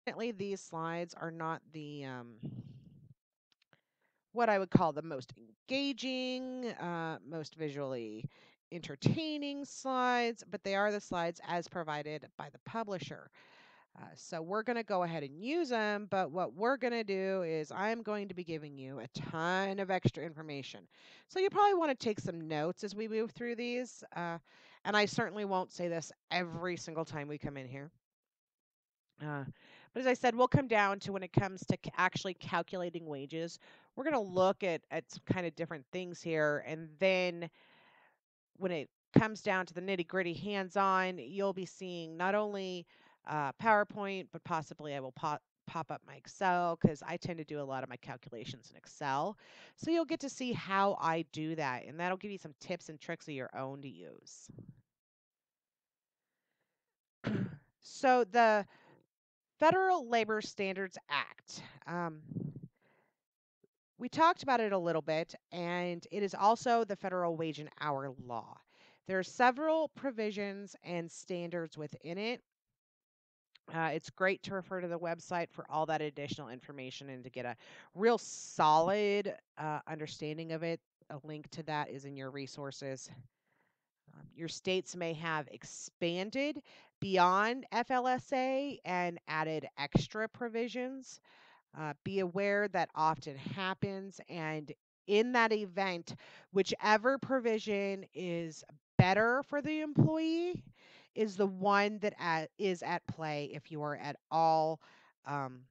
Unfortunately, these slides are not the what I would call the most engaging, most visually entertaining slides, but they are the slides as provided by the publisher. So we're going to go ahead and use them, but what we're going to do is I'm going to be giving you a ton of extra information. So you probably want to take some notes as we move through these. And I certainly won't say this every single time we come in here. But as I said, we'll come down to when it comes to actually calculating wages. We're going to look at some kind of different things here. And then when it comes down to the nitty gritty hands on, you'll be seeing not only PowerPoint, but possibly I will pop up my Excel because I tend to do a lot of my calculations in Excel. So you'll get to see how I do that. And that'll give you some tips and tricks of your own to use. So the Federal Labor Standards Act. We talked about it a little bit, and it is also the federal wage and hour law. There are several provisions and standards within it. It's great to refer to the website for all that additional information and to get a real solid understanding of it. A link to that is in your resources. Your states may have expanded beyond FLSA and added extra provisions. Be aware that often happens, and in that event, whichever provision is better for the employee is the one that is at play if you are at all um,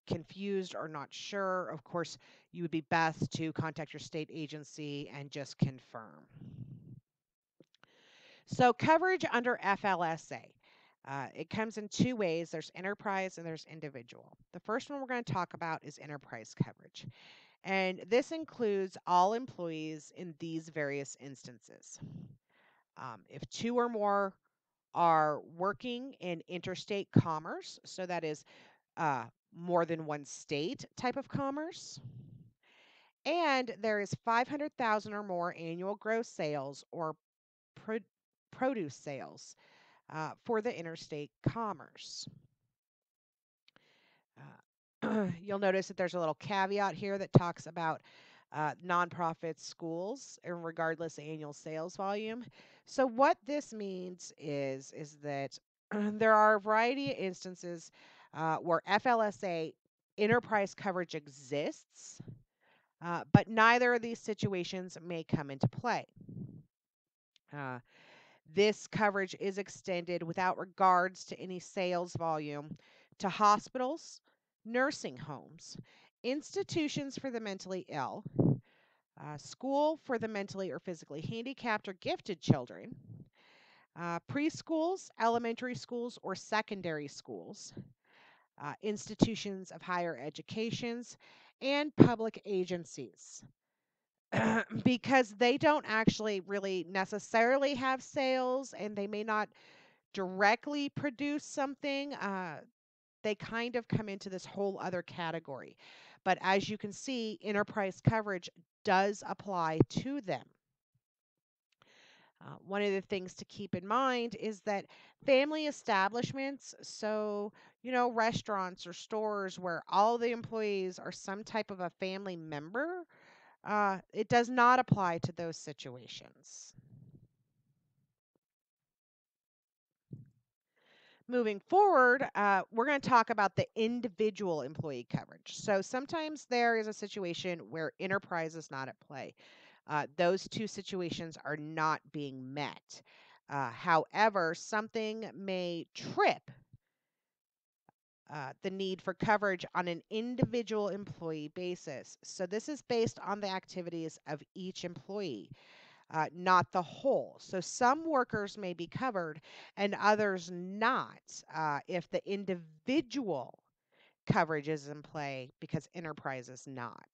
confused or not sure. Of course, you would be best to contact your state agency and just confirm. So, coverage under FLSA. It comes in two ways. There's enterprise and there's individual. The first one we're going to talk about is enterprise coverage. And this includes all employees in these various instances. If two or more are working in interstate commerce, so that is more than one state type of commerce, and there is 500,000 or more annual gross sales or pro- produce sales for the interstate commerce. You'll notice that there's a little caveat here that talks about nonprofit schools and regardless annual sales volume. So what this means is that there are a variety of instances where FLSA enterprise coverage exists, but neither of these situations may come into play. Uh, this coverage is extended without regards to any sales volume to hospitals, nursing homes, institutions for the mentally ill, school for the mentally or physically handicapped or gifted children, preschools, elementary schools, or secondary schools, institutions of higher educations, and public agencies. Because they don't actually really necessarily have sales and they may not directly produce something, they kind of come into this whole other category. But as you can see, enterprise coverage does apply to them. One of the things to keep in mind is that family establishments, so, restaurants or stores where all the employees are some type of a family member, it does not apply to those situations. Moving forward, we're going to talk about the individual employee coverage. So sometimes there is a situation where enterprise is not at play. Those two situations are not being met. However, something may trip the need for coverage on an individual employee basis. So this is based on the activities of each employee. Not the whole. So some workers may be covered and others not if the individual coverage is in play because enterprise is not.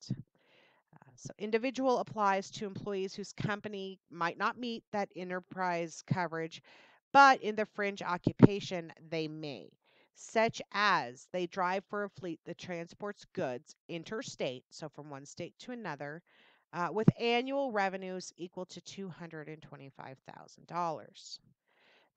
So individual applies to employees whose company might not meet that enterprise coverage, but in the fringe occupation they may, such as they drive for a fleet that transports goods interstate, so from one state to another, with annual revenues equal to $225,000.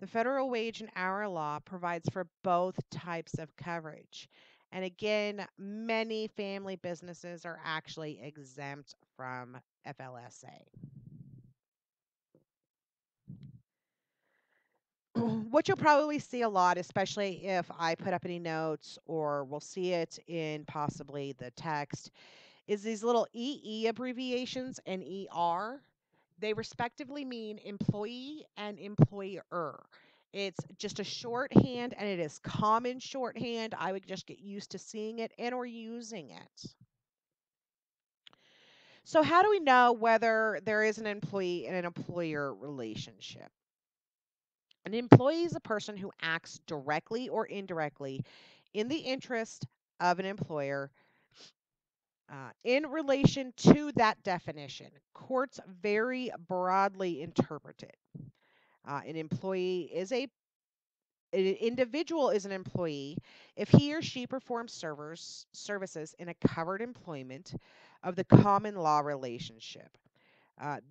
The federal wage and hour law provides for both types of coverage. And again, many family businesses are actually exempt from FLSA. What you'll probably see a lot, especially if I put up any notes or we'll see it in possibly the text, is these little EE abbreviations and ER. They respectively mean employee and employer. It's just a shorthand and it is common shorthand. I would just get used to seeing it and or using it. So how do we know whether there is an employee and an employer relationship? An employee is a person who acts directly or indirectly in the interest of an employer in relation to that definition. Courts very broadly interpret it. An employee is an individual is an employee if he or she performs services in a covered employment of the common law relationship.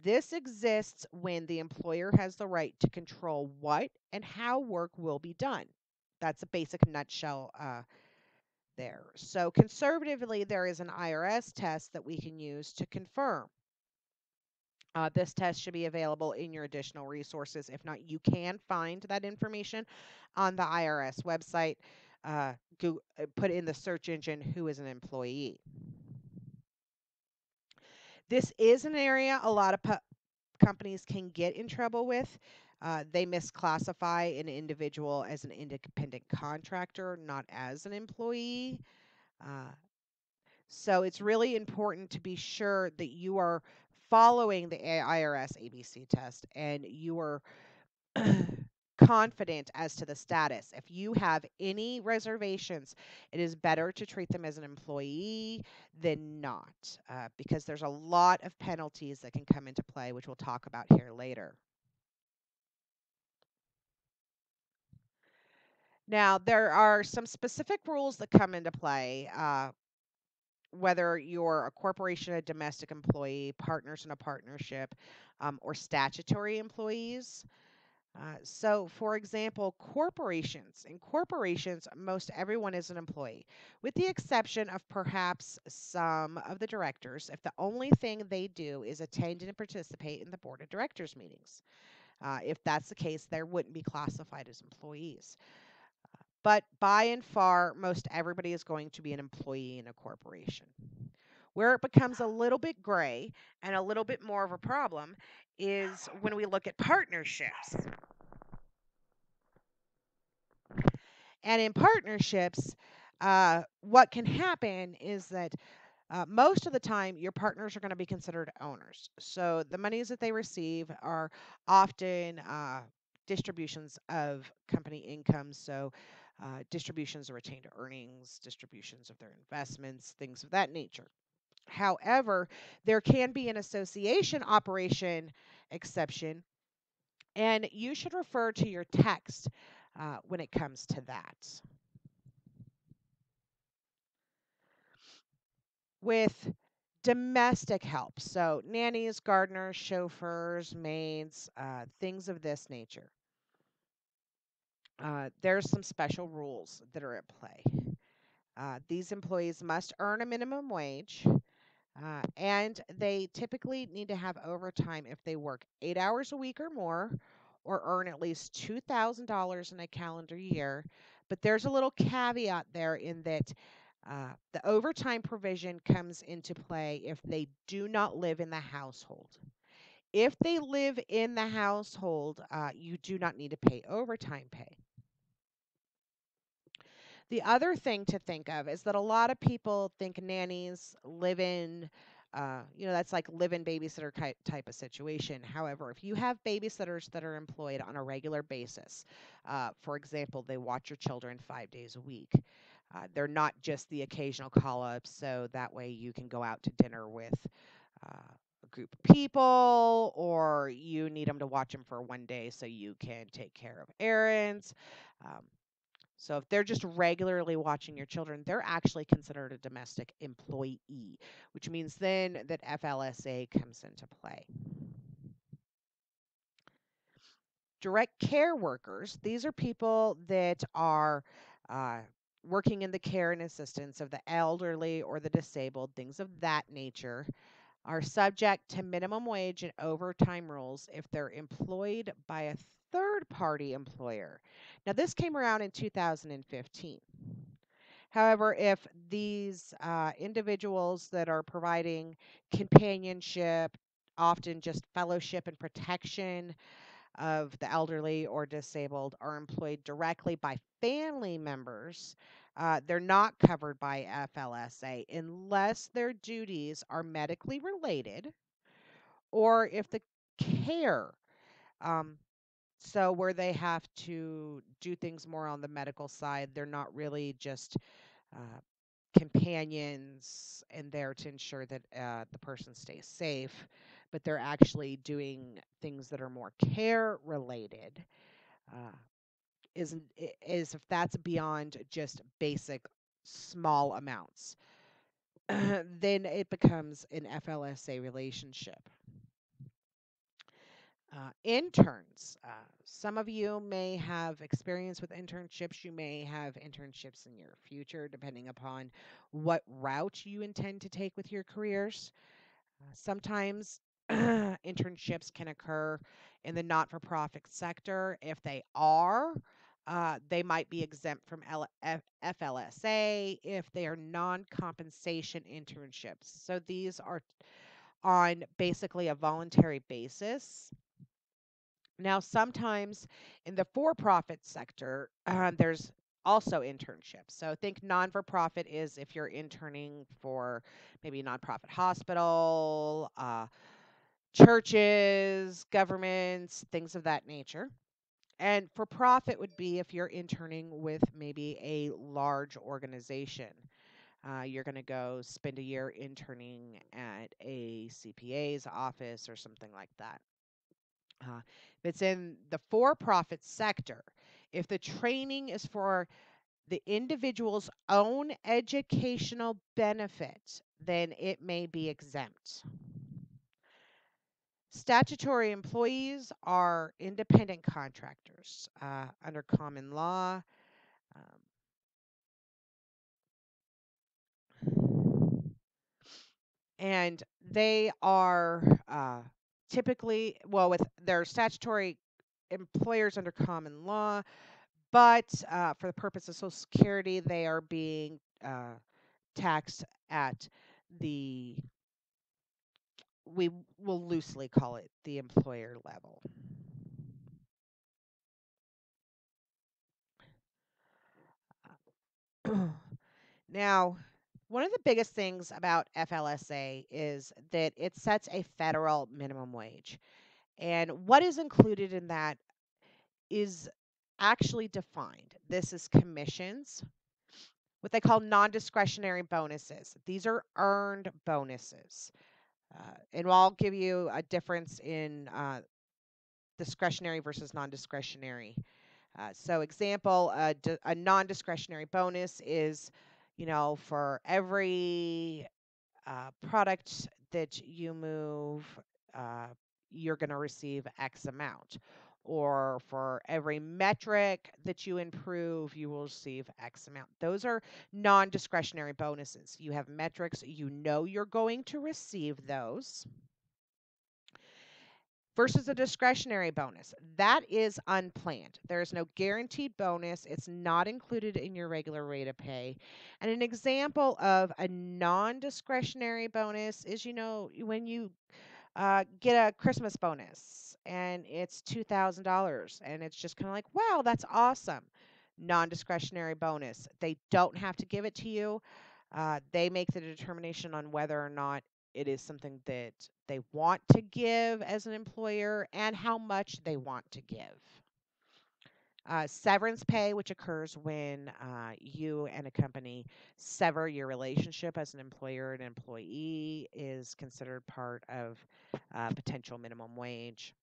This exists when the employer has the right to control what and how work will be done. That's a basic nutshell there. So, conservatively, there is an IRS test that we can use to confirm. This test should be available in your additional resources. If not, you can find that information on the IRS website. Put in the search engine who is an employee. This is an area a lot of companies can get in trouble with. They misclassify an individual as an independent contractor, not as an employee. Uh, so it's really important to be sure that you are following the IRS ABC test and you are confident as to the status. If you have any reservations, it is better to treat them as an employee than not, because there's a lot of penalties that can come into play, which we'll talk about here later. Now, there are some specific rules that come into play, whether you're a corporation, a domestic employee, partners in a partnership, or statutory employees. So, for example, corporations. In corporations, most everyone is an employee, with the exception of perhaps some of the directors, if the only thing they do is attend and participate in the board of directors meetings. If that's the case, they wouldn't be classified as employees. But by and far, most everybody is going to be an employee in a corporation. Where it becomes a little bit gray and a little bit more of a problem is when we look at partnerships. And in partnerships, what can happen is that most of the time your partners are going to be considered owners. So the monies that they receive are often distributions of company income. So distributions of retained earnings, distributions of their investments, things of that nature. However, there can be an association operation exception, and you should refer to your text when it comes to that. With domestic help, so nannies, gardeners, chauffeurs, maids, things of this nature, there's some special rules that are at play. These employees must earn a minimum wage. And they typically need to have overtime if they work 8 hours a week or more, or earn at least $2,000 in a calendar year. But there's a little caveat there in that the overtime provision comes into play if they do not live in the household. If they live in the household, you do not need to pay overtime pay. The other thing to think of is that a lot of people think nannies live in, that's like live in babysitter type of situation. However, if you have babysitters that are employed on a regular basis, for example, they watch your children 5 days a week. They're not just the occasional call up, so that way you can go out to dinner with a group of people, or you need them to watch them for one day so you can take care of errands. So if they're just regularly watching your children, they're actually considered a domestic employee, which means then that FLSA comes into play. Direct care workers, these are people that are uh, working in the care and assistance of the elderly or the disabled, things of that nature, are subject to minimum wage and overtime rules if they're employed by a third party employer. Now, this came around in 2015. However, if these individuals that are providing companionship, often just fellowship and protection of the elderly or disabled, are employed directly by family members, they're not covered by FLSA unless their duties are medically related or if the care, um, so where they have to do things more on the medical side, they're not really just uh, companions and there to ensure that the person stays safe, but they're actually doing things that are more care related. Uh, is if that's beyond just basic small amounts, then it becomes an FLSA relationship. Interns. Some of you may have experience with internships. You may have internships in your future, depending upon what route you intend to take with your careers. Sometimes internships can occur in the not for profit sector. If they are, they might be exempt from FLSA if they are non compensation internships. So these are on basically a voluntary basis. Now, sometimes in the for profit sector, there's also internships. So, think non for profit is if you're interning for maybe a nonprofit hospital, churches, governments, things of that nature. And for profit would be if you're interning with maybe a large organization. You're going to go spend a year interning at a CPA's office or something like that. If it's in the for profit sector, if the training is for the individual's own educational benefit, then it may be exempt. Statutory employees are independent contractors under common law. And they are typically, well, with their statutory employers under common law, but for the purpose of Social Security, they are being taxed at the, we will loosely call it the employer level. Now, one of the biggest things about FLSA is that it sets a federal minimum wage. And what is included in that is actually defined. This is commissions, what they call non discretionary bonuses. These are earned bonuses. And I'll give you a difference in discretionary versus non discretionary. So, example, a non discretionary bonus is, for every product that you move, uh, you're going to receive X amount. Or for every metric that you improve, you will receive X amount. Those are non discretionary bonuses. You have metrics, you know you're going to receive those versus a discretionary bonus. That is unplanned. There is no guaranteed bonus. It's not included in your regular rate of pay. And an example of a non discretionary bonus is, when you get a Christmas bonus and it's $2,000 and it's just kind of like, wow, that's awesome. Non discretionary bonus. They don't have to give it to you. They make the determination on whether or not it is something that they want to give as an employer and how much they want to give. Severance pay, which occurs when you and a company sever your relationship as an employer and employee, is considered part of potential minimum wage.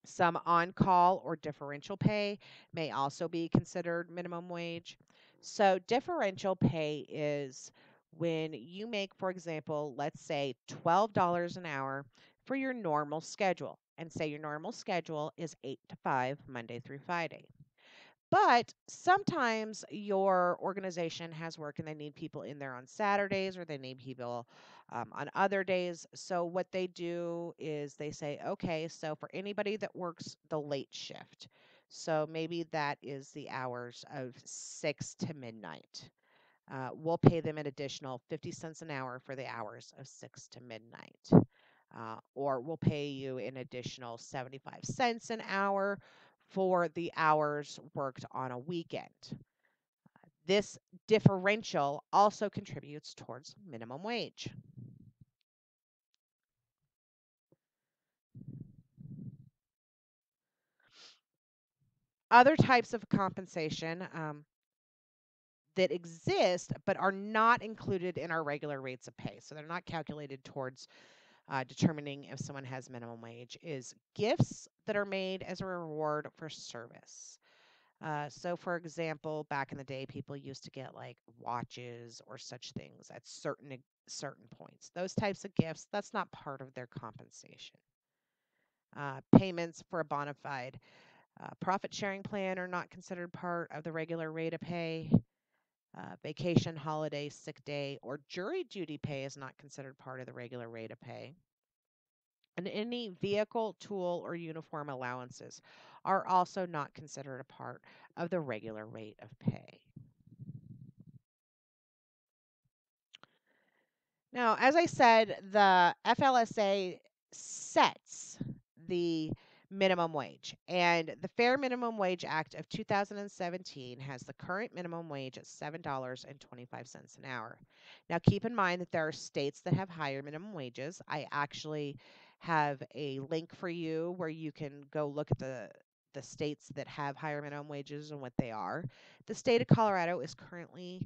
Some on call or differential pay may also be considered minimum wage. So, differential pay is when you make, for example, let's say $12 an hour for your normal schedule. and say your normal schedule is 8 to 5, Monday through Friday. But sometimes your organization has work and they need people in there on Saturdays or they need people on other days. So, what they do is they say, okay, so for anybody that works the late shift, so maybe that is the hours of 6 to midnight. We'll pay them an additional 50 cents an hour for the hours of 6 to midnight. Or we'll pay you an additional 75 cents an hour for the hours worked on a weekend. This differential also contributes towards minimum wage. Other types of compensation that exist but are not included in our regular rates of pay, so they're not calculated towards determining if someone has minimum wage, is gifts that are made as a reward for service. So, for example, back in the day, people used to get like watches or such things at certain points. Those types of gifts, that's not part of their compensation. Payments for a bona fide profit sharing plan are not considered part of the regular rate of pay. Vacation, holiday, sick day, or jury duty pay is not considered part of the regular rate of pay. And any vehicle, tool, or uniform allowances are also not considered a part of the regular rate of pay. Now, as I said, the FLSA sets the minimum wage, and the Fair Minimum Wage Act of 2017 has the current minimum wage at $7.25 an hour. Now, keep in mind that there are states that have higher minimum wages. I actually have a link for you where you can go look at the states that have higher minimum wages and what they are. The state of Colorado is currently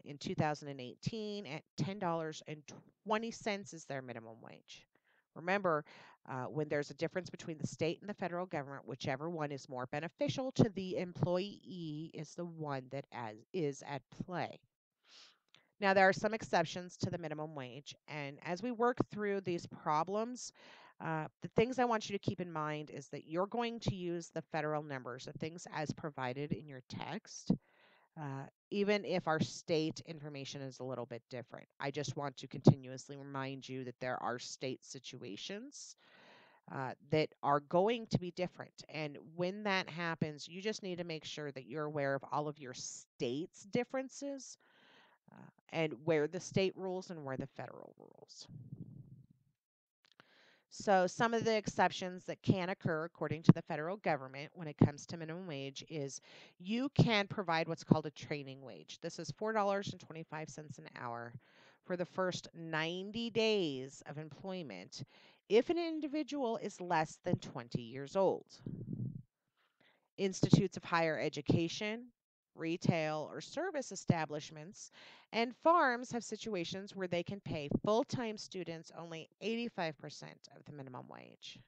in 2018 at $10.20 is their minimum wage. Remember, when there's a difference between the state and the federal government, whichever one is more beneficial to the employee is the one that is at play. Now, there are some exceptions to the minimum wage, and as we work through these problems, the things I want you to keep in mind is that you're going to use the federal numbers, the things as provided in your text, even if our state information is a little bit different. I just want to continuously remind you that there are state situations that are going to be different. And when that happens, you just need to make sure that you're aware of all of your state's differences and where the state rules and where the federal rules. So, some of the exceptions that can occur according to the federal government when it comes to minimum wage is you can provide what's called a training wage. This is $4.25 an hour for the first 90 days of employment if an individual is less than 20 years old. Institutes of higher education, retail, or service establishments, and farms have situations where they can pay full time students only 85% of the minimum wage.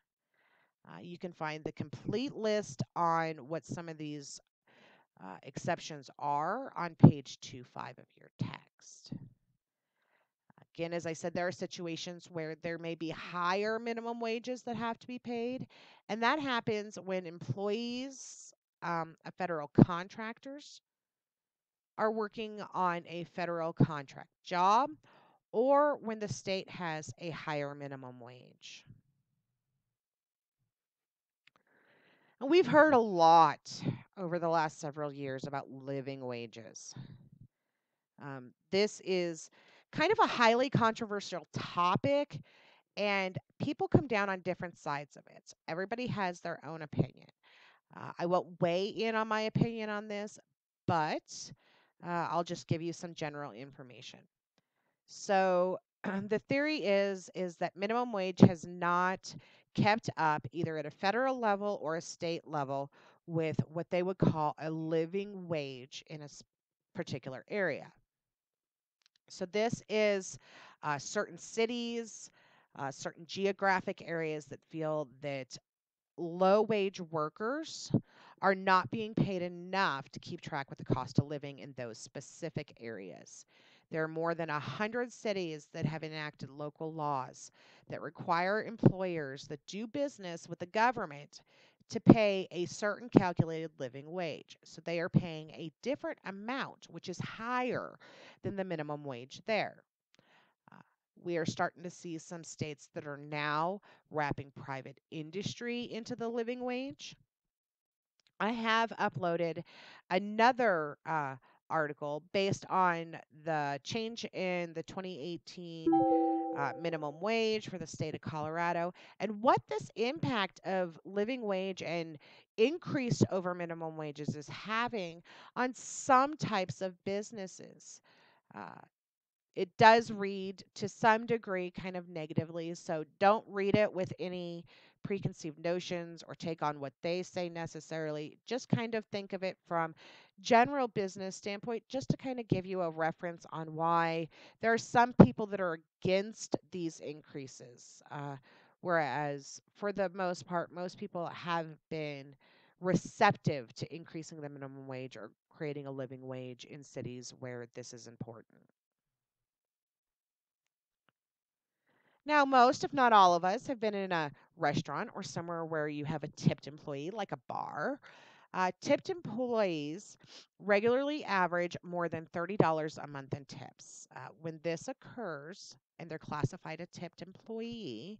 You can find the complete list on what some of these exceptions are on page 25 of your text. Again, as I said, there are situations where there may be higher minimum wages that have to be paid, and that happens when employees federal contractors are working on a federal contract job or when the state has a higher minimum wage. And we've heard a lot over the last several years about living wages. This is kind of a highly controversial topic, and people come down on different sides of it. Everybody has their own opinion. I won't weigh in on my opinion on this, but I'll just give you some general information. So the theory is that minimum wage has not kept up either at a federal level or a state level with what they would call a living wage in a particular area. So this is certain cities, certain geographic areas that feel that low wage workers are not being paid enough to keep track with the cost of living in those specific areas. There are more than 100 cities that have enacted local laws that require employers that do business with the government to pay a certain calculated living wage. So they are paying a different amount, which is higher than the minimum wage there. Uh, we are starting to see some states that are now wrapping private industry into the living wage. I have uploaded another article based on the change in the 2018 minimum wage for the state of Colorado and what this impact of living wage and increased over minimum wages is having on some types of businesses. Uh, it does read to some degree kind of negatively, so don't read it with any preconceived notions or take on what they say necessarily. Just kind of think of it from general business standpoint, just to kind of give you a reference on why there are some people that are against these increases, whereas for the most part, most people have been receptive to increasing the minimum wage or creating a living wage in cities where this is important. Now, most, if not all of us, have been in a restaurant or somewhere where you have a tipped employee, like a bar. Tipped employees regularly average more than $30 a month in tips. When this occurs and they're classified a tipped employee,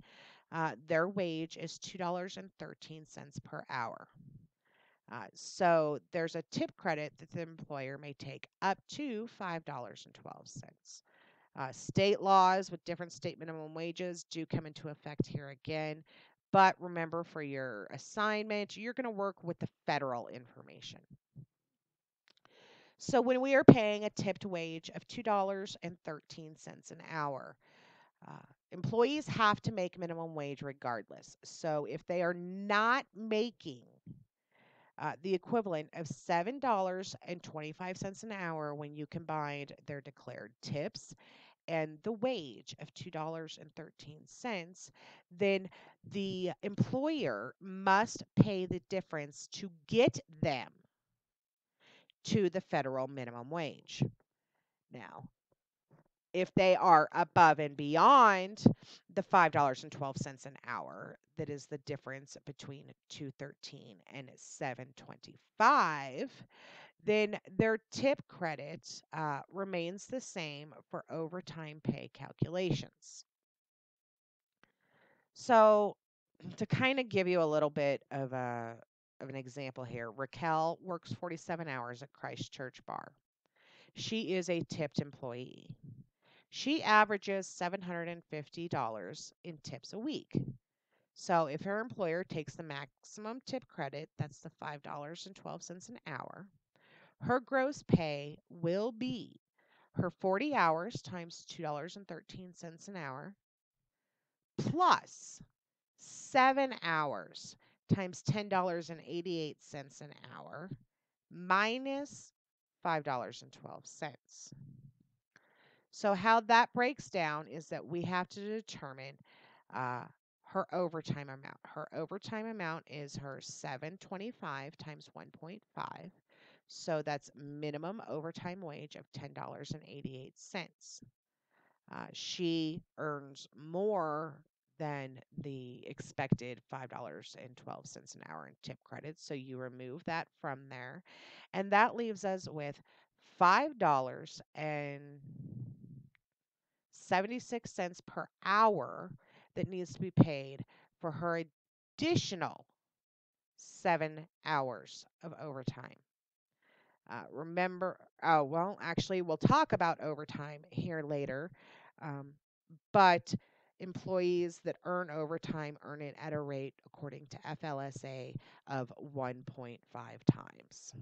their wage is $2.13 per hour. So there's a tip credit that the employer may take up to $5.12. State laws with different state minimum wages do come into effect here again. But remember, for your assignment, you're going to work with the federal information. So when we are paying a tipped wage of $2.13 an hour, uh, employees have to make minimum wage regardless. So if they are not making the equivalent of $7.25 an hour when you combined their declared tips and the wage of $2.13, then the employer must pay the difference to get them to the federal minimum wage. Now, if they are above and beyond the $5.12 an hour, that is the difference between 213 and 725, then their tip credit remains the same for overtime pay calculations. So, to kind of give you a little bit of an example here, Raquel works 47 hours at Christchurch Bar. She is a tipped employee. She averages $750 in tips a week. So, if her employer takes the maximum tip credit, that's the $5.12 an hour, her gross pay will be her 40 hours times $2.13 an hour plus 7 hours times $10.88 an hour minus $5.12. So, how that breaks down is that we have to determine uh, her overtime amount. Her overtime amount is her 725 times 1.5. So, that's minimum overtime wage of $10.88. She earns more than the expected $5.12 an hour in tip credits. So you remove that from there. And that leaves us with $5.76 per hour that needs to be paid for her additional 7 hours of overtime. Remember, well, actually, we'll talk about overtime here later, um, but employees that earn overtime earn it at a rate, according to FLSA, of 1.5 times.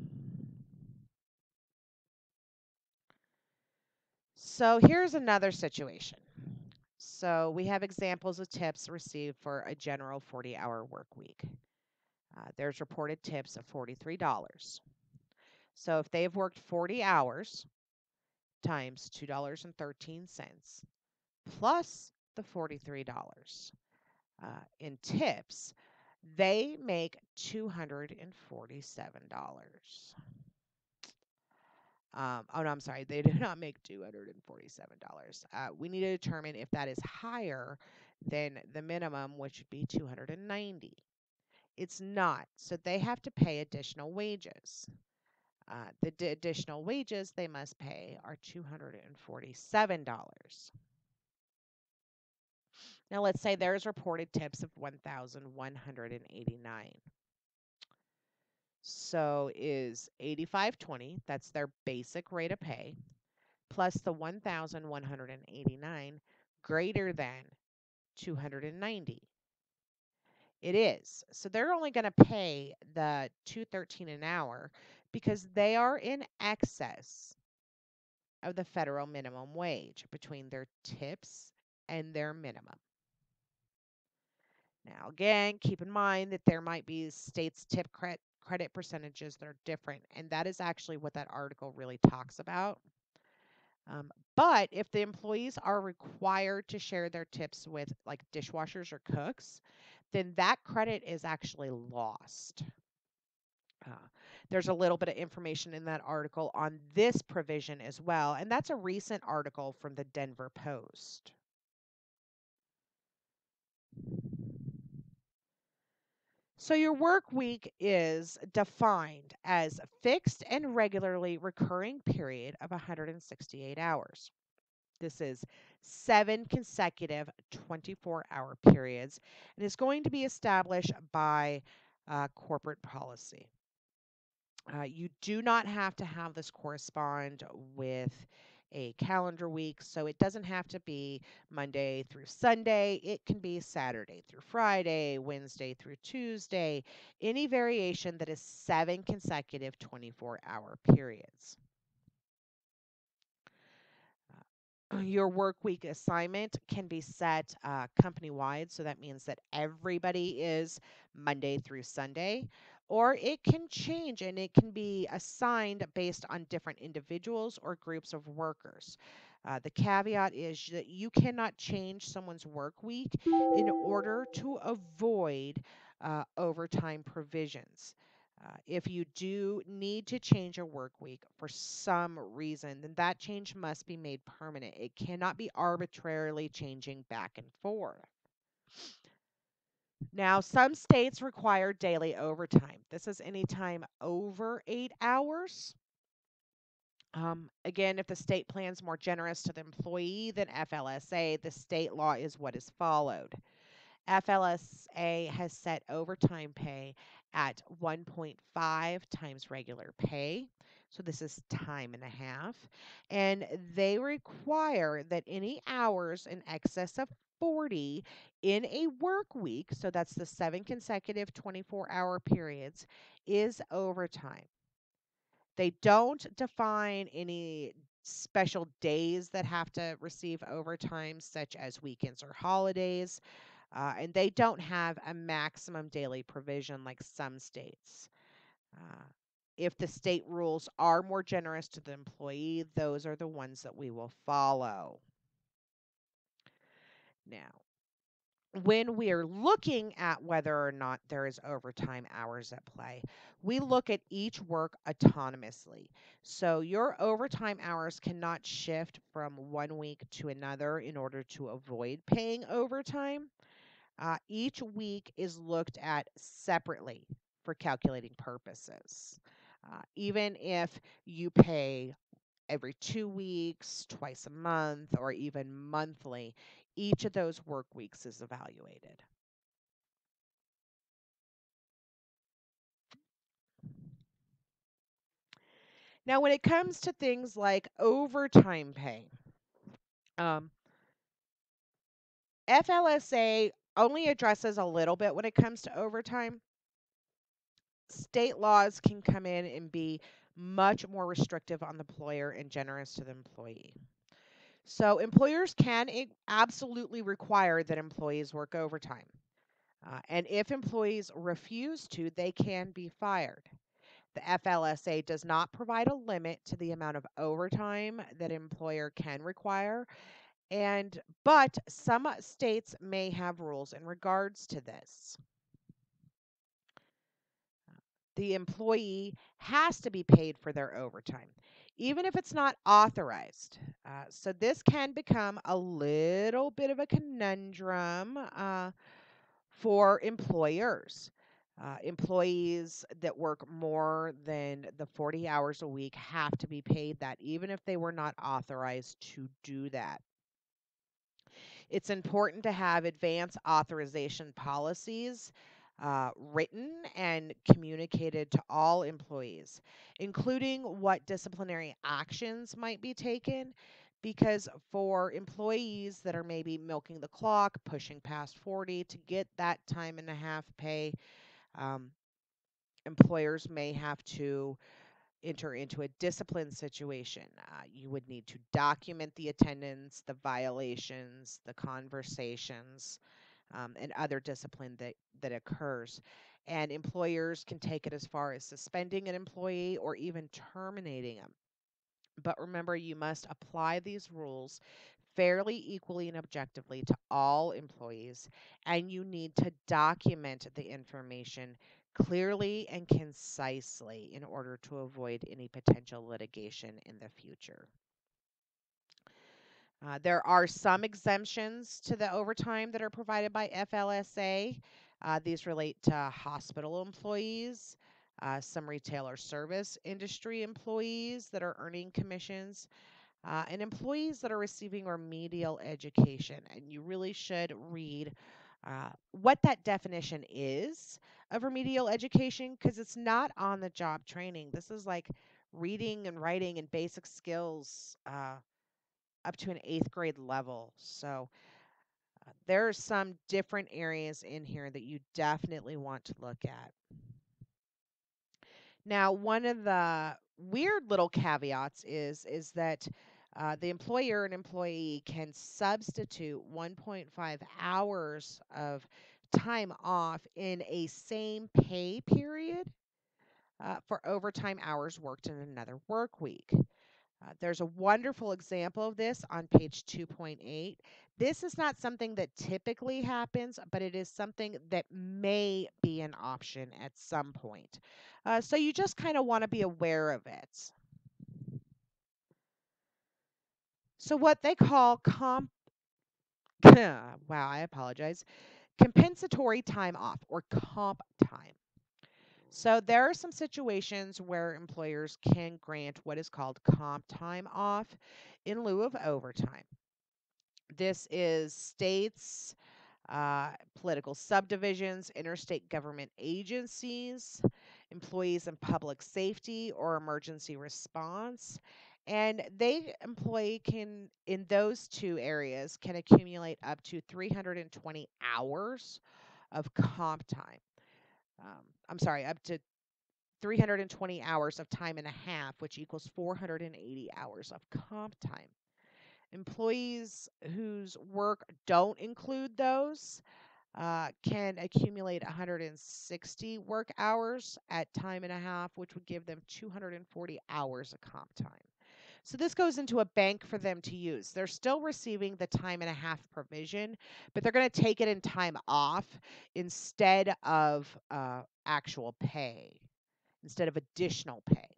So here's another situation. So we have examples of tips received for a general 40-hour work week. There's reported tips of $43. So if they've worked 40 hours times $2.13 plus the $43 in tips, they make $247. Oh, no, I'm sorry. They do not make $247. We need to determine if that is higher than the minimum, which would be 290. It's not. So they have to pay additional wages. The additional wages they must pay are $247. Now, let's say there's reported tips of 1,189. So is 85.20, that's their basic rate of pay, plus the 1,189 greater than 290. It is. So they're only going to pay the 213 an hour because they are in excess of the federal minimum wage between their tips and their minimum. Now, again, keep in mind that there might be states' tip credit percentages that are different, and that is actually what that article really talks about. But if the employees are required to share their tips with like dishwashers or cooks, then that credit is actually lost. Uh, there's a little bit of information in that article on this provision as well, and that's a recent article from the Denver Post. So your work week is defined as a fixed and regularly recurring period of 168 hours. This is 7 consecutive 24-hour periods and is going to be established by corporate policy. You do not have to have this correspond with a calendar week, so it doesn't have to be Monday through Sunday. It can be Saturday through Friday, Wednesday through Tuesday, any variation that is 7 consecutive 24-hour periods. Your work week assignment can be set company wide, so that means that everybody is Monday through Sunday, or it can change and it can be assigned based on different individuals or groups of workers. The caveat is that you cannot change someone's work week in order to avoid overtime provisions. If you do need to change a work week for some reason, then that change must be made permanent. It cannot be arbitrarily changing back and forth. Now, some states require daily overtime. This is anytime over 8 hours. Again, if the state plan's more generous to the employee than FLSA, the state law is what is followed. FLSA has set overtime pay at 1.5 times regular pay. So this is time and a half. And they require that any hours in excess of 40 in a work week, so that's the 7 consecutive 24-hour periods, is overtime. They don't define any special days that have to receive overtime, such as weekends or holidays. And they don't have a maximum daily provision like some states. Uh, if the state rules are more generous to the employee, those are the ones that we will follow. Now, when we are looking at whether or not there is overtime hours at play, we look at each work autonomously. So your overtime hours cannot shift from one week to another in order to avoid paying overtime. Each week is looked at separately for calculating purposes. Even if you pay every 2 weeks, twice a month, or even monthly, each of those work weeks is evaluated. Now, when it comes to things like overtime pay, um, FLSA only addresses a little bit when it comes to overtime. State laws can come in and be much more restrictive on the employer and generous to the employee. So, employers can absolutely require that employees work overtime. And if employees refuse to, they can be fired. The FLSA does not provide a limit to the amount of overtime that an employer can require, but some states may have rules in regards to this. The employee has to be paid for their overtime, even if it's not authorized. So this can become a little bit of a conundrum for employers. Employees that work more than the 40 hours a week have to be paid that, even if they were not authorized to do that. It's important to have advance authorization policies written and communicated to all employees, including what disciplinary actions might be taken. Because for employees that are maybe milking the clock, pushing past 40 to get that time and a half pay, um, employers may have to enter into a discipline situation. You would need to document the attendance, the violations, the conversations, and other discipline that occurs. And employers can take it as far as suspending an employee or even terminating them. But remember, you must apply these rules fairly, equally, and objectively to all employees, and you need to document the information clearly and concisely in order to avoid any potential litigation in the future. There are some exemptions to the overtime that are provided by FLSA. These relate to hospital employees, some retail or service industry employees that are earning commissions, and employees that are receiving remedial education. And you really should read what that definition is of remedial education, because it's not on the job training. This is like reading and writing and basic skills up to an eighth grade level. So there are some different areas in here that you definitely want to look at. Now, one of the weird little caveats is that the employer and employee can substitute 1.5 hours of time off in a same pay period for overtime hours worked in another work week. There's a wonderful example of this on page 2.8. This is not something that typically happens, but it is something that may be an option at some point. So you just kind of want to be aware of it. So what they call wow, I apologize. Compensatory time off or comp time. So there are some situations where employers can grant what is called comp time off in lieu of overtime. This is states, political subdivisions, interstate government agencies, employees in public safety or emergency response. And they employee can, in those two areas, can accumulate up to 320 hours of comp time. I'm sorry, up to 320 hours of time and a half, which equals 480 hours of comp time. Employees whose work don't include those can accumulate 160 work hours at time and a half, which would give them 240 hours of comp time. So this goes into a bank for them to use. They're still receiving the time and a half provision, but they're going to take it in time off instead of actual pay, instead of additional pay.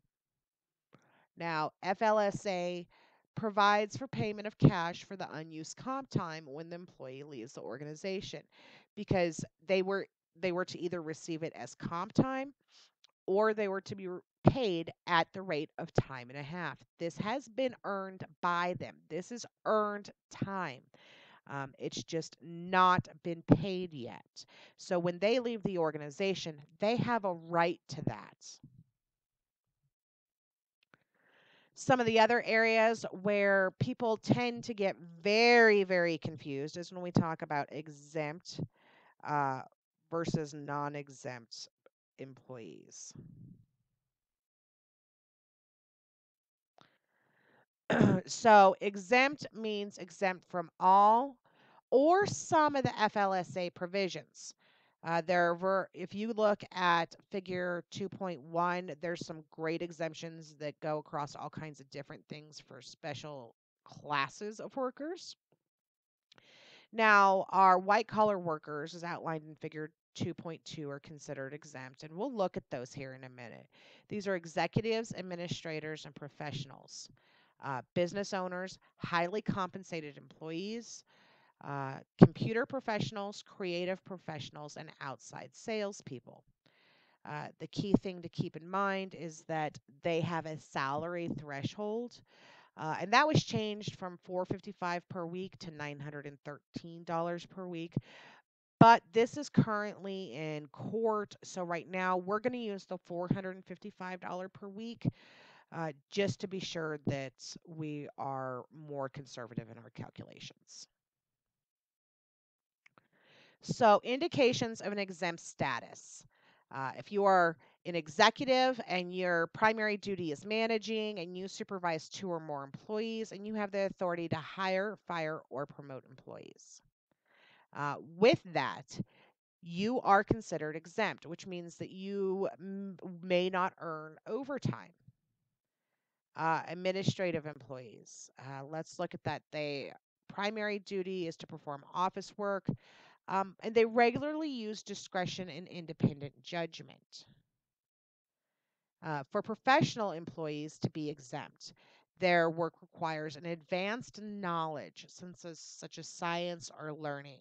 Now, FLSA provides for payment of cash for the unused comp time when the employee leaves the organization, because they were to either receive it as comp time or they were to be paid at the rate of time and a half. This has been earned by them. This is earned time. It's just not been paid yet. So when they leave the organization, they have a right to that. Some of the other areas where people tend to get very, very confused is when we talk about exempt uh, versus non exempt employees. So, exempt means exempt from all or some of the FLSA provisions. If you look at figure 2.1, there's some great exemptions that go across all kinds of different things for special classes of workers. Now, our white collar workers is outlined in figure 2.2 are considered exempt, and we'll look at those here in a minute. These are executives, administrators, and professionals, business owners, highly compensated employees, computer professionals, creative professionals, and outside salespeople. The key thing to keep in mind is that they have a salary threshold, and that was changed from $455 per week to $913 per week. But this is currently in court, so right now we're going to use the $455 per week, just to be sure that we are more conservative in our calculations. So, indications of an exempt status. If you are an executive and your primary duty is managing and you supervise 2 or more employees and you have the authority to hire, fire, or promote employees. With that, you are considered exempt, which means that you may not earn overtime. Administrative employees. Let's look at that. They primary duty is to perform office work, and they regularly use discretion and independent judgment. For professional employees to be exempt, their work requires an advanced knowledge, such as science or learning,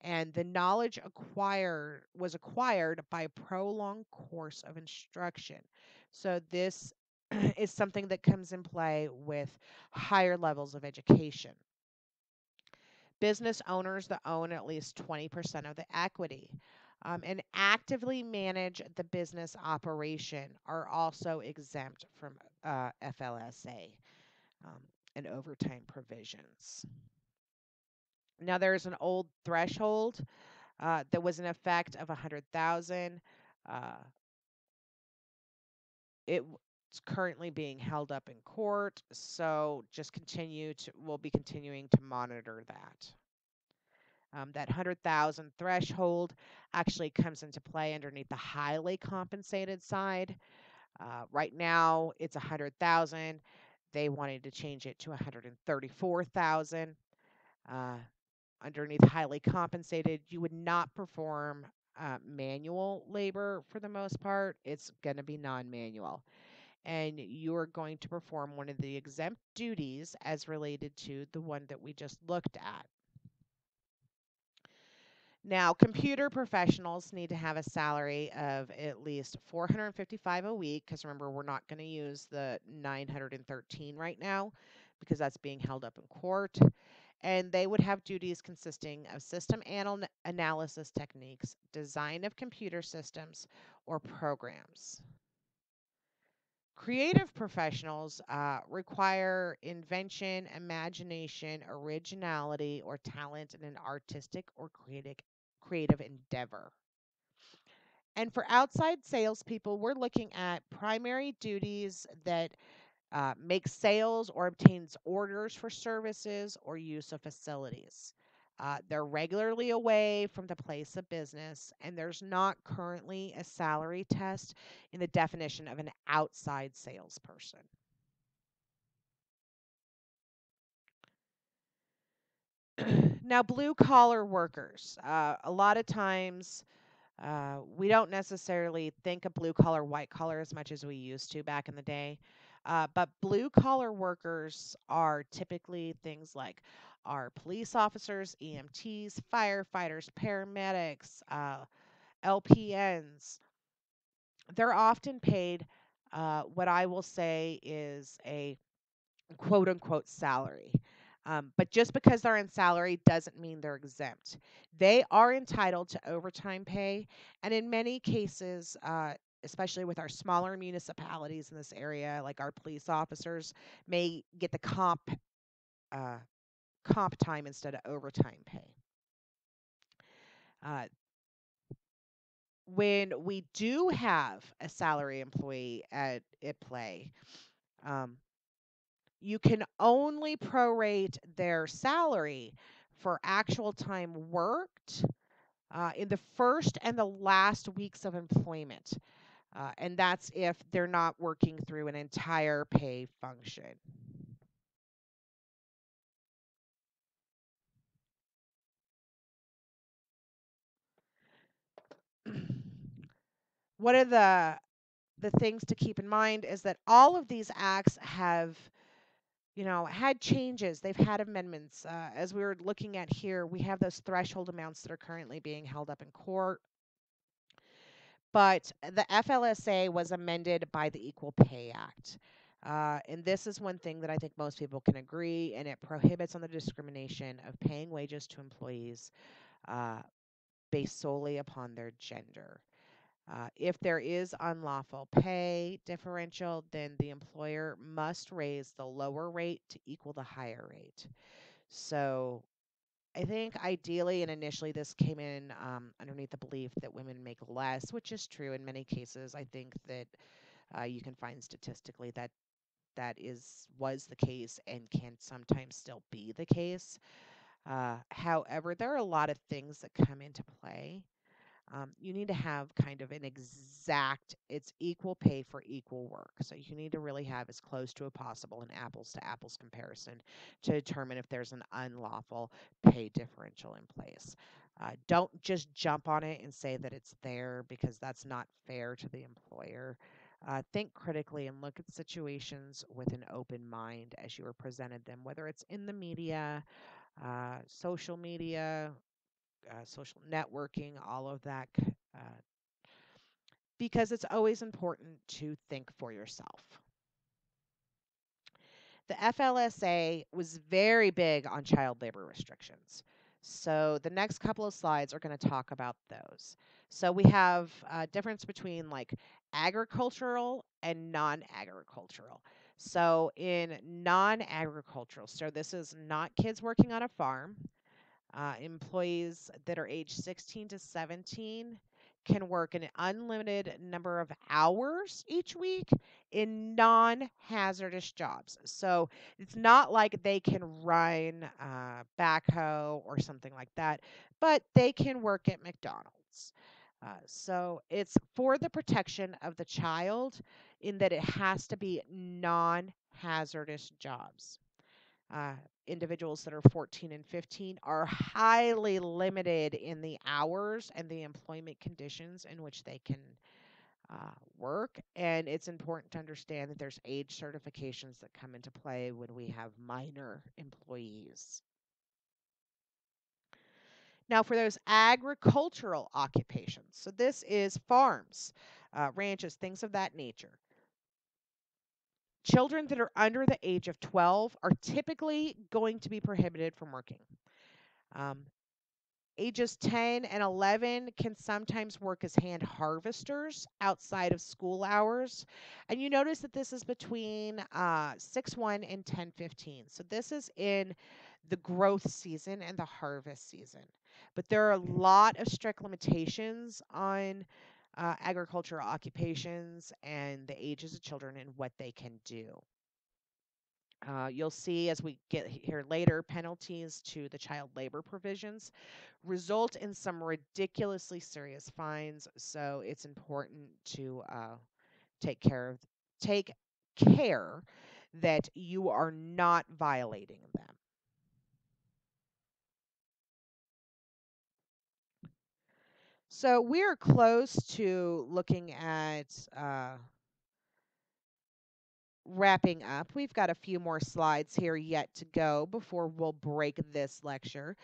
and the knowledge acquired by a prolonged course of instruction. So this is something that comes in play with higher levels of education. Business owners that own at least 20% of the equity and actively manage the business operation are also exempt from FLSA um, and overtime provisions. Now, there's an old threshold that was in effect of 100,000. Uh, it's currently being held up in court, so we'll be continuing to monitor that. That 100,000 threshold actually comes into play underneath the highly compensated side. Right now, it's 100,000. They wanted to change it to 134,000. Uh, Underneath highly compensated, you would not perform manual labor for the most part. It's going to be non-manual, and you're going to perform one of the exempt duties as related to the one that we just looked at. Now, computer professionals need to have a salary of at least $455 a week, because remember, we're not going to use the 913 right now because that's being held up in court. And they would have duties consisting of system analysis techniques, design of computer systems, or programs. Creative professionals require invention, imagination, originality, or talent in an artistic or creative endeavor. And for outside salespeople, we're looking at primary duties that makes sales or obtains orders for services or use of facilities. They're regularly away from the place of business, and there's not currently a salary test in the definition of an outside salesperson. Now, blue collar workers. A lot of times, we don't necessarily think of blue collar, white collar as much as we used to back in the day. But blue collar workers are typically things like our police officers, EMTs, firefighters, paramedics, LPNs. They're often paid what I will say is a quote unquote salary. But just because they're in salary doesn't mean they're exempt. They are entitled to overtime pay, and in many cases, especially with our smaller municipalities in this area, like our police officers, may get the uh, comp time instead of overtime pay. Uh, when we do have a salary employee at play, um, you can only prorate their salary for actual time worked in the first and the last weeks of employment. And that's if they're not working through an entire pay function. One of the things to keep in mind is that all of these acts have, had changes. They've had amendments. As we were looking at here, we have those threshold amounts that are currently being held up in court. But the FLSA was amended by the Equal Pay Act. And this is one thing that I think most people can agree, and it prohibits on the discrimination of paying wages to employees uh, based solely upon their gender. If there is unlawful pay differential, then the employer must raise the lower rate to equal the higher rate. So I think ideally and initially this came in underneath the belief that women make less, which is true in many cases. I think that you can find statistically that was the case and can sometimes still be the case. However, there are a lot of things that come into play. You need to have kind of an exact, it's equal pay for equal work. So you need to really have as close to as possible an apples to apples comparison to determine if there's an unlawful pay differential in place. Don't just jump on it and say that it's there because that's not fair to the employer. Think critically and look at situations with an open mind as you are presented them, whether it's in the media, social media, social networking, all of that, uh, because it's always important to think for yourself. The FLSA was very big on child labor restrictions. So the next couple of slides are going to talk about those. So we have a difference between like agricultural and non-agricultural. So in non-agricultural, so this is not kids working on a farm. Employees that are age 16 to 17 can work an unlimited number of hours each week in non hazardous jobs. So it's not like they can run backhoe or something like that, but they can work at McDonald's. So it's for the protection of the child in that it has to be non hazardous jobs. uh, Individuals that are 14 and 15 are highly limited in the hours and the employment conditions in which they can work. And it's important to understand that there's age certifications that come into play when we have minor employees. Now, for those agricultural occupations, so this is farms, ranches, things of that nature. Children that are under the age of 12 are typically going to be prohibited from working. Um, Ages 10 and 11 can sometimes work as hand harvesters outside of school hours. And you notice that this is between 6/1 and 10/15. So this is in the growth season and the harvest season. But there are a lot of strict limitations on agricultural occupations and the ages of children and what they can do. You'll see as we get here later, penalties to the child labor provisions result in some ridiculously serious fines. So it's important to take care of take care that you are not violating them. So we're close to looking at wrapping up. We've got a few more slides here yet to go before we'll break this lecture.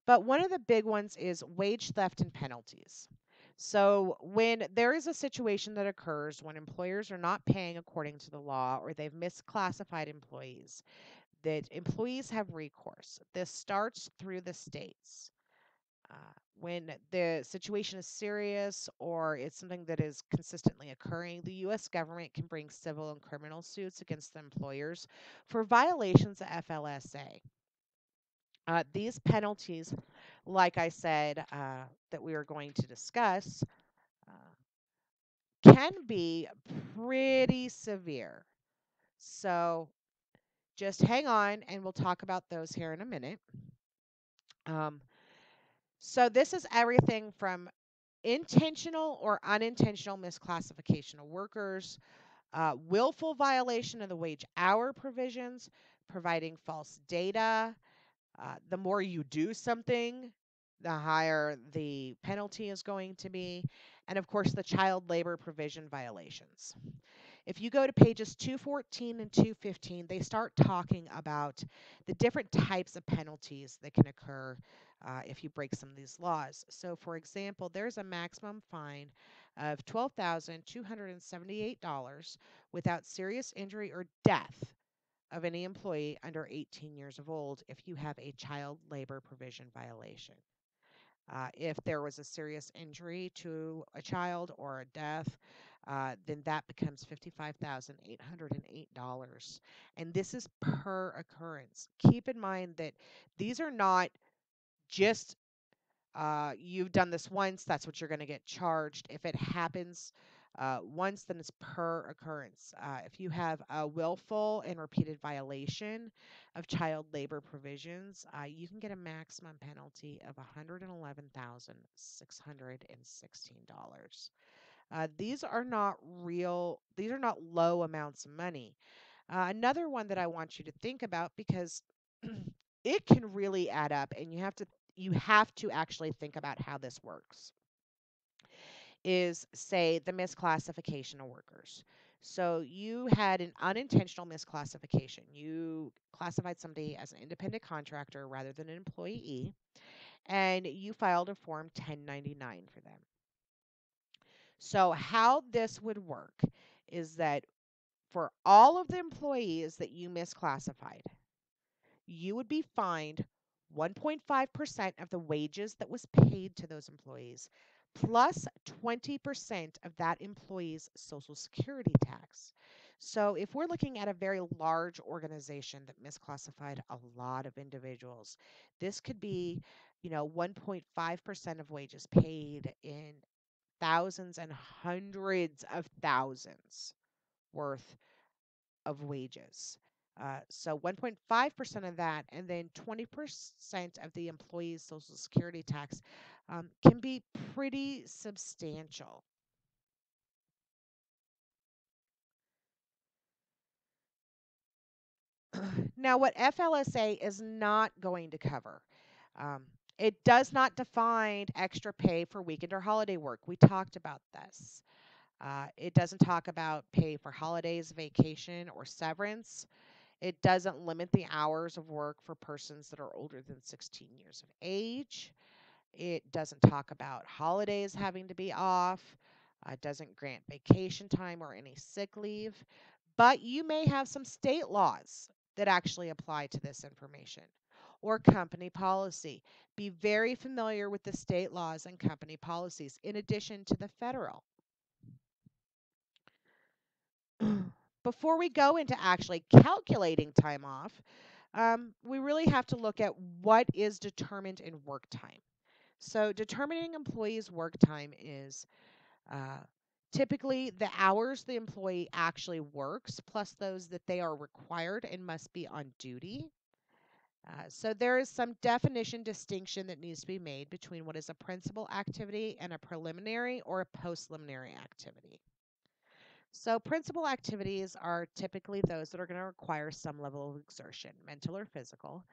But one of the big ones is wage theft and penalties. So, when there is a situation that occurs when employers are not paying according to the law or they've misclassified employees, that employees have recourse. This starts through the states. Uh, when the situation is serious or it's something that is consistently occurring, the U.S. government can bring civil and criminal suits against the employers for violations of FLSA. These penalties, like I said, that we are going to discuss, can be pretty severe. So just hang on and we'll talk about those here in a minute. Um, so this is everything from intentional or unintentional misclassification of workers, willful violation of the wage hour provisions, providing false data. The more you do something, the higher the penalty is going to be. And of course, the child labor provision violations. If you go to pages 214 and 215, they start talking about the different types of penalties that can occur if you break some of these laws. So, for example, there's a maximum fine of $12,278 without serious injury or death of any employee under 18 years of old if you have a child labor provision violation. If there was a serious injury to a child or a death, then that becomes $55,808. And this is per occurrence. Keep in mind that these are not just you've done this once, that's what you're going to get charged. If it happens once, then it's per occurrence. If you have a willful and repeated violation of child labor provisions, you can get a maximum penalty of $111,616. These are not low amounts of money. Another one that I want you to think about because it can really add up and you have to actually think about how this works is say the misclassification of workers. So you had an unintentional misclassification. You classified somebody as an independent contractor rather than an employee and you filed a form 1099 for them. So how this would work is that for all of the employees that you misclassified, you would be fined 1.5% of the wages that was paid to those employees, plus 20% of that employee's Social Security tax. So, if we're looking at a very large organization that misclassified a lot of individuals, this could be, 1.5% of wages paid in thousands and hundreds of thousands worth of wages. So 1.5% of that, and then 20% of the employee's Social Security tax can be pretty substantial. Now, what FLSA is not going to cover, um, it does not define extra pay for weekend or holiday work. We talked about this. It doesn't talk about pay for holidays, vacation, or severance. It doesn't limit the hours of work for persons that are older than 16 years of age. It doesn't talk about holidays having to be off. It doesn't grant vacation time or any sick leave. But you may have some state laws that actually apply to this information or company policy. Be very familiar with the state laws and company policies in addition to the federal. Before we go into actually calculating time off, we really have to look at what is determined in work time. So, determining employees' work time is uh, typically the hours the employee actually works plus those that they are required and must be on duty. So, there is some definition distinction that needs to be made between what is a principal activity and a preliminary or a postliminary activity. So, principal activities are typically those that are going to require some level of exertion, mental or physical,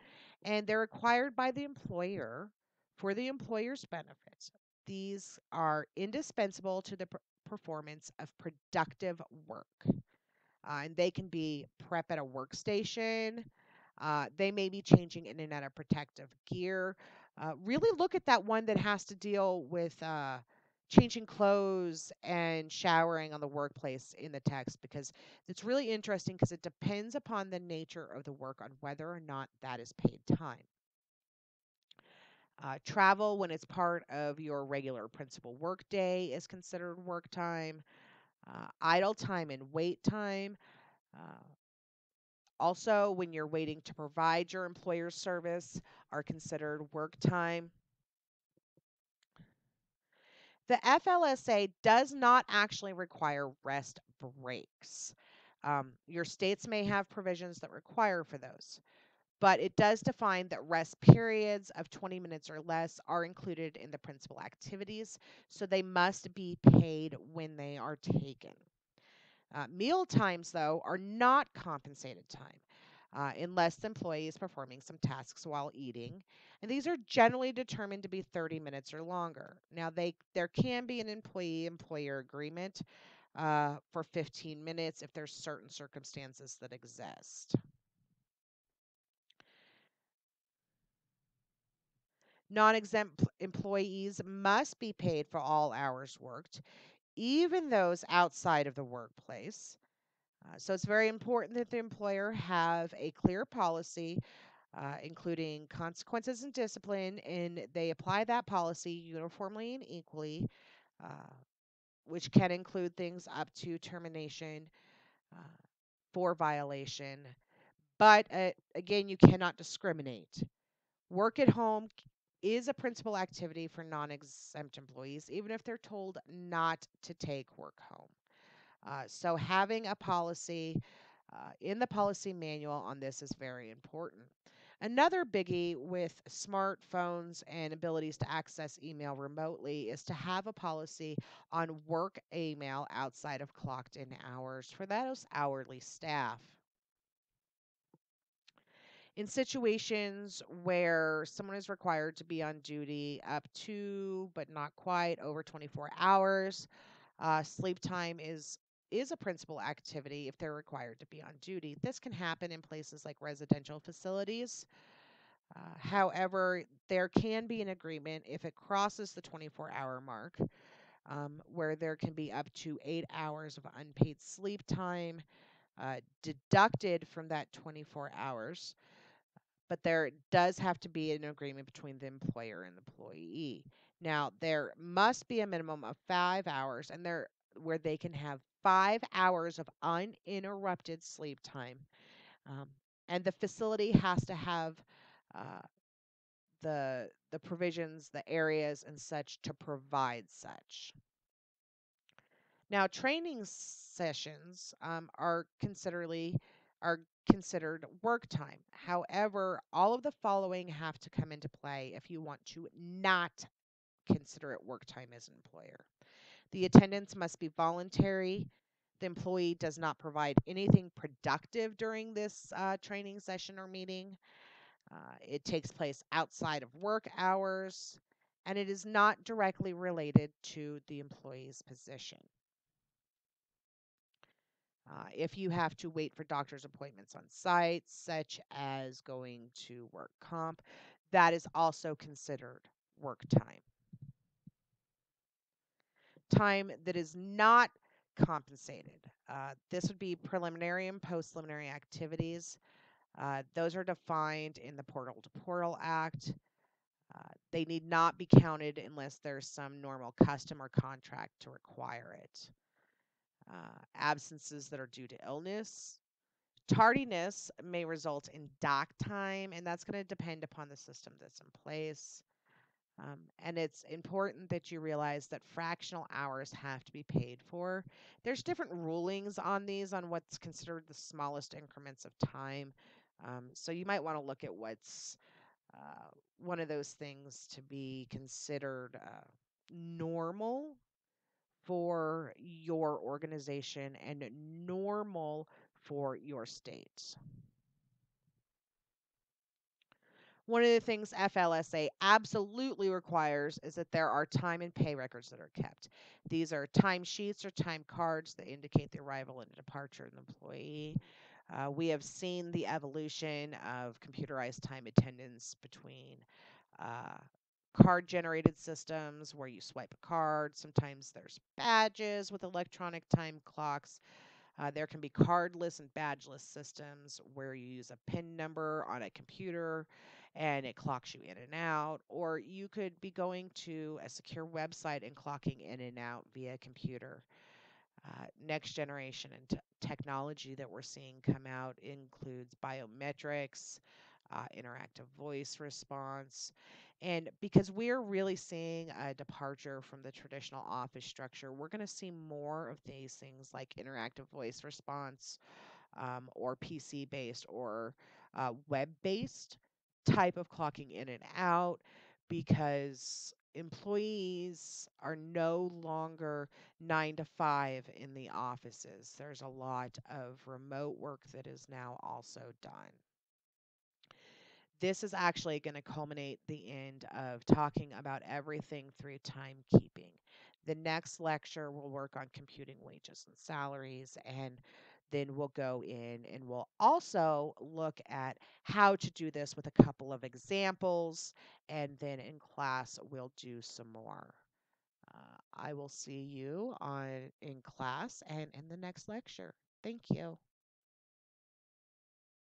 and they're required by the employer for the employer's benefits. These are indispensable to the performance of productive work. And they can be prep at a workstation. They may be changing in and out of protective gear. Really look at that one that has to deal with changing clothes and showering on the workplace in the text because it's really interesting because it depends upon the nature of the work on whether or not that is paid time. Travel, when it's part of your regular principal work day, is considered work time. Idle time and wait time. Uh, Also, when you're waiting to provide your employer's service, are considered work time. The FLSA does not actually require rest breaks. Your states may have provisions that require for those, but it does define that rest periods of 20 minutes or less are included in the principal activities, so they must be paid when they are taken. Meal times, though, are not compensated time. unless the employee is performing some tasks while eating. And these are generally determined to be 30 minutes or longer. Now, there can be an employee-employer agreement for 15 minutes if there's certain circumstances that exist. Non-exempt employees must be paid for all hours worked, even those outside of the workplace. So it's very important that the employer have a clear policy, including consequences and discipline, and they apply that policy uniformly and equally, uh, which can include things up to termination uh, for violation. But again, you cannot discriminate. Work at home is a principal activity for non exempt employees, even if they're told not to take work home. So having a policy in the policy manual on this is very important. Another biggie with smartphones and abilities to access email remotely is to have a policy on work email outside of clocked in hours for those hourly staff. In situations where someone is required to be on duty up to, but not quite, over 24 hours, sleep time is a principal activity if they're required to be on duty. This can happen in places like residential facilities. However, there can be an agreement if it crosses the 24-hour mark, where there can be up to 8 hours of unpaid sleep time deducted from that 24 hours. But there does have to be an agreement between the employer and the employee. Now, there must be a minimum of 5 hours, and there where they can have 5 hours of uninterrupted sleep time. Um, and the facility has to have uh, the provisions, the areas, and such to provide such. Now, training sessions are considered work time. However, all of the following have to come into play if you want to not consider it work time as an employer. The attendance must be voluntary. The employee does not provide anything productive during this training session or meeting. It takes place outside of work hours, and it is not directly related to the employee's position. If you have to wait for doctor's appointments on site, such as going to work comp, that is also considered work time. Time that is not compensated. This would be preliminary and post-preliminary activities. Those are defined in the Portal to Portal Act. They need not be counted unless there's some normal custom or contract to require it. Absences that are due to illness. Tardiness may result in dock time, and that's going to depend upon the system that's in place. And it's important that you realize that fractional hours have to be paid for. There's different rulings on these on what's considered the smallest increments of time. So you might want to look at what's one of those things to be considered normal for your organization and normal for your state. One of the things FLSA absolutely requires is that there are time and pay records that are kept. These are time sheets or time cards that indicate the arrival and departure of an employee. We have seen the evolution of computerized time attendance between uh, card generated systems where you swipe a card. Sometimes there's badges with electronic time clocks. There can be cardless and badgeless systems where you use a PIN number on a computer and it clocks you in and out. Or you could be going to a secure website and clocking in and out via computer. Next generation and technology that we're seeing come out includes biometrics, interactive voice response. And because we're really seeing a departure from the traditional office structure, we're going to see more of these things like interactive voice response or PC based or web based type of clocking in and out because employees are no longer 9 to 5 in the offices. There's a lot of remote work that is now also done. This is actually going to culminate the end of talking about everything through timekeeping. The next lecture will work on computing wages and salaries, and then we'll go in and we'll also look at how to do this with a couple of examples, and then in class we'll do some more. I will see you in class and in the next lecture. Thank you.